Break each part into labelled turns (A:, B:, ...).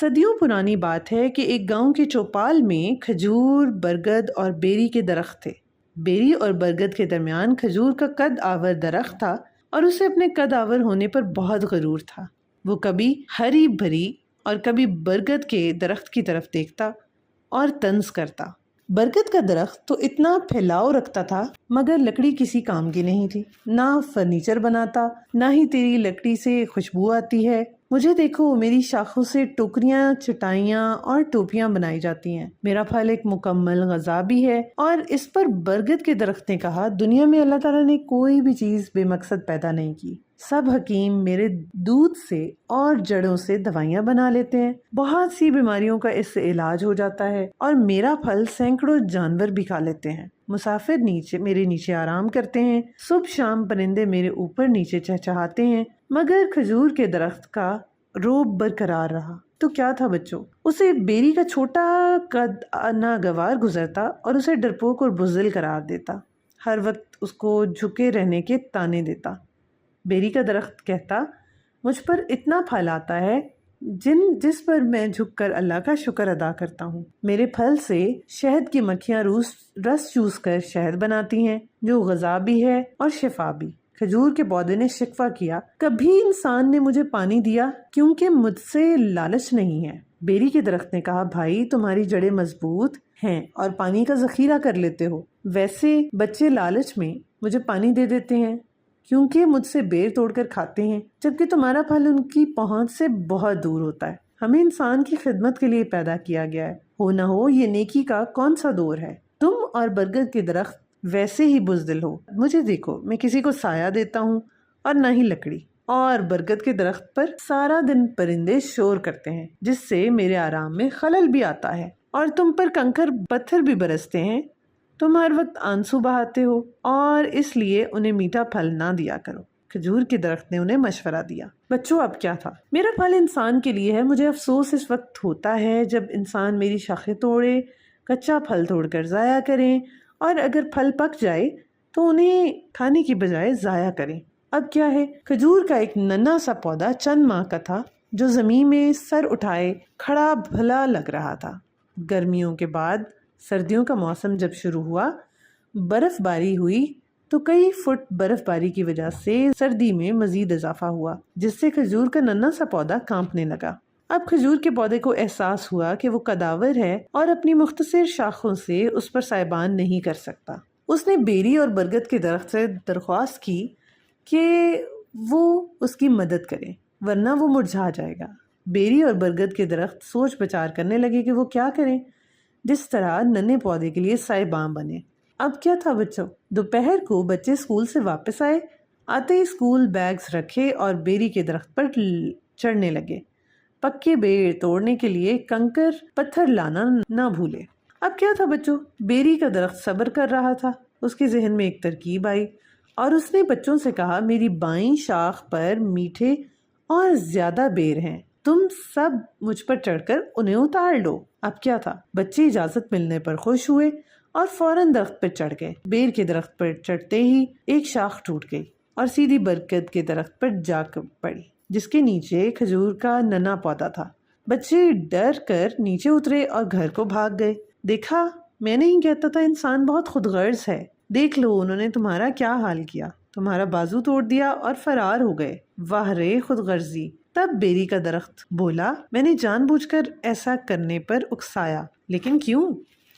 A: صدیوں پرانی بات ہے کہ ایک گاؤں کے چوپال میں کھجور، برگد اور بیری کے درخت تھے۔ بیری اور برگد کے درمیان کھجور کا قد آور درخت تھا اور اسے اپنے قد آور ہونے پر بہت غرور تھا۔ وہ کبھی ہری بھری اور کبھی برگد کے درخت کی طرف دیکھتا اور طنز کرتا۔ برگد کا درخت تو اتنا پھیلاؤ رکھتا تھا مگر لکڑی کسی کام کی نہیں تھی، نہ فرنیچر بناتا، نہ ہی تیری لکڑی سے خوشبو آتی ہے۔ مجھے دیکھو، میری شاخوں سے ٹوکریاں، چٹائیاں اور ٹوپیاں بنائی جاتی ہیں۔ میرا پھل ایک مکمل غذا بھی ہے۔ اور اس پر برگد کے درخت نے کہا، دنیا میں اللہ تعالیٰ نے کوئی بھی چیز بے مقصد پیدا نہیں کی۔ سب حکیم میرے دودھ سے اور جڑوں سے دوائیاں بنا لیتے ہیں، بہت سی بیماریوں کا اس سے علاج ہو جاتا ہے، اور میرا پھل سینکڑوں جانور بھی کھا لیتے ہیں۔ مسافر میرے نیچے آرام کرتے ہیں، صبح شام پرندے میرے اوپر نیچے چہچہاتے ہیں، مگر کھجور کے درخت کا روب برقرار رہا۔ تو کیا تھا بچوں؟ اسے بیری کا چھوٹا قد ناگوار گزرتا اور اسے ڈرپوک اور بزدل قرار دیتا، ہر وقت اس کو جھکے رہنے کے تانے دیتا۔ بیری کا درخت کہتا، مجھ پر اتنا پھل آتا ہے جس پر میں جھک کر اللہ کا شکر ادا کرتا ہوں۔ میرے پھل سے شہد کی مکھیاں رس چوس کر شہد بناتی ہیں، جو غذا بھی ہے اور شفا بھی۔ کھجور کے پودے نے شکوہ کیا، کبھی انسان نے مجھے پانی دیا کیونکہ مجھ سے لالچ نہیں ہے۔ بیری کے درخت نے کہا، بھائی تمہاری جڑیں مضبوط ہیں اور پانی کا ذخیرہ کر لیتے ہو، ویسے بچے لالچ میں مجھے پانی دے دیتے ہیں کیونکہ مجھ سے بیر توڑ کر کھاتے ہیں، جبکہ تمہارا پھل ان کی پہنچ سے بہت دور ہوتا ہے۔ ہمیں انسان کی خدمت کے لیے پیدا کیا گیا ہے، ہو نہ ہو یہ نیکی کا کون سا دور ہے؟ تم اور برگد کے درخت ویسے ہی بزدل ہو۔ مجھے دیکھو، میں کسی کو سایہ دیتا ہوں اور نہ ہی لکڑی، اور برگد کے درخت پر سارا دن پرندے شور کرتے ہیں جس سے میرے آرام میں خلل بھی آتا ہے، اور تم پر کنکر پتھر بھی برستے ہیں۔ تم ہر وقت آنسو بہاتے ہو اور اس لیے انہیں میٹھا پھل نہ دیا کرو۔ کھجور کے درخت نے انہیں مشورہ دیا، بچوں اب کیا تھا؟ میرا پھل انسان کے لیے ہے، مجھے افسوس اس وقت ہوتا ہے جب انسان میری شاخیں توڑے، کچا پھل توڑ کر ضائع کریں، اور اگر پھل پک جائے تو انہیں کھانے کی بجائے ضائع کریں۔ اب کیا ہے؟ کھجور کا ایک ننھا سا پودا چند ماہ کا تھا جو زمین میں سر اٹھائے کھڑا بھلا لگ رہا تھا۔ گرمیوں کے بعد سردیوں کا موسم جب شروع ہوا، برف باری ہوئی تو کئی فٹ برف باری کی وجہ سے سردی میں مزید اضافہ ہوا، جس سے کھجور کا ننھا سا پودا کانپنے لگا۔ اب کھجور کے پودے کو احساس ہوا کہ وہ قداور ہے اور اپنی مختصر شاخوں سے اس پر سائبان نہیں کر سکتا۔ اس نے بیری اور برگد کے درخت سے درخواست کی کہ وہ اس کی مدد کرے، ورنہ وہ مرجھا جائے گا۔ بیری اور برگد کے درخت سوچ بچار کرنے لگے کہ وہ کیا کریں جس طرح ننھے پودے کے لیے سائباں بنے۔ اب کیا تھا بچوں؟ دوپہر کو بچے اسکول سے واپس آتے ہی اسکول بیگز رکھے اور بیری کے درخت پر چڑھنے لگے۔ پکے بیڑ توڑنے کے لیے کنکر پتھر لانا نہ بھولے۔ اب کیا تھا بچوں؟ بیری کا درخت صبر کر رہا تھا۔ اس کے ذہن میں ایک ترکیب آئی اور اس نے بچوں سے کہا، میری بائیں شاخ پر میٹھے اور زیادہ بیر ہیں، تم سب مجھ پر چڑھ کر انہیں اتار لو۔ اب کیا تھا؟ بچے اجازت ملنے پر خوش ہوئے اور فوراً درخت پر چڑھ گئے۔ بیر کے درخت پر چڑھتے ہی ایک شاخ ٹوٹ گئی اور سیدھی برگد کے درخت پر جا پڑی، جس کے نیچے کھجور کا ننھا پودا تھا۔ بچے ڈر کر نیچے اترے اور گھر کو بھاگ گئے۔ دیکھا، میں نہیں کہتا تھا انسان بہت خود غرض ہے، دیکھ لو انہوں نے تمہارا کیا حال کیا، تمہارا بازو توڑ دیا اور فرار ہو گئے۔ واہ رے خود غرضی! تب بیری کا درخت بولا، میں نے جان بوجھ کر ایسا کرنے پر اکسایا، لیکن کیوں؟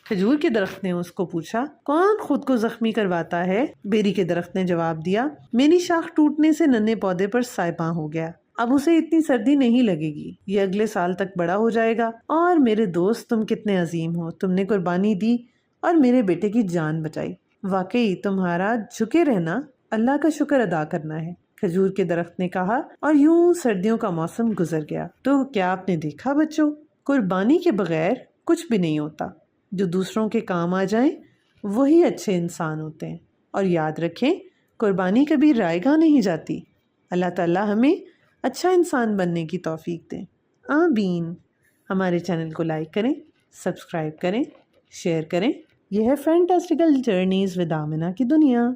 A: کھجور کے درخت نے اس کو پوچھا، کون خود کو زخمی کرواتا ہے؟ بیری کے درخت نے جواب دیا، میری شاخ ٹوٹنے سے ننھے پودے پر سائباں ہو گیا، اب اسے اتنی سردی نہیں لگے گی، یہ اگلے سال تک بڑا ہو جائے گا۔ اور میرے دوست، تم کتنے عظیم ہو، تم نے قربانی دی اور میرے بیٹے کی جان بچائی۔ واقعی تمہارا جھکے رہنا اللہ کا شکر ادا کرنا ہے، کھجور کے درخت نے کہا، اور یوں سردیوں کا موسم گزر گیا۔ تو کیا آپ نے دیکھا بچوں، قربانی کے بغیر کچھ بھی نہیں ہوتا۔ جو دوسروں کے کام آ جائیں وہی اچھے انسان ہوتے ہیں، اور یاد رکھیں قربانی کبھی رائے گاہ نہیں جاتی۔ اللہ تعالیٰ ہمیں اچھا انسان بننے کی توفیق دیں، آمین۔ ہمارے چینل کو لائک کریں، سبسکرائب کریں، شیئر کریں۔ یہ ہے فینٹاسٹیکل جرنیز ود آمنہ کی دنیا۔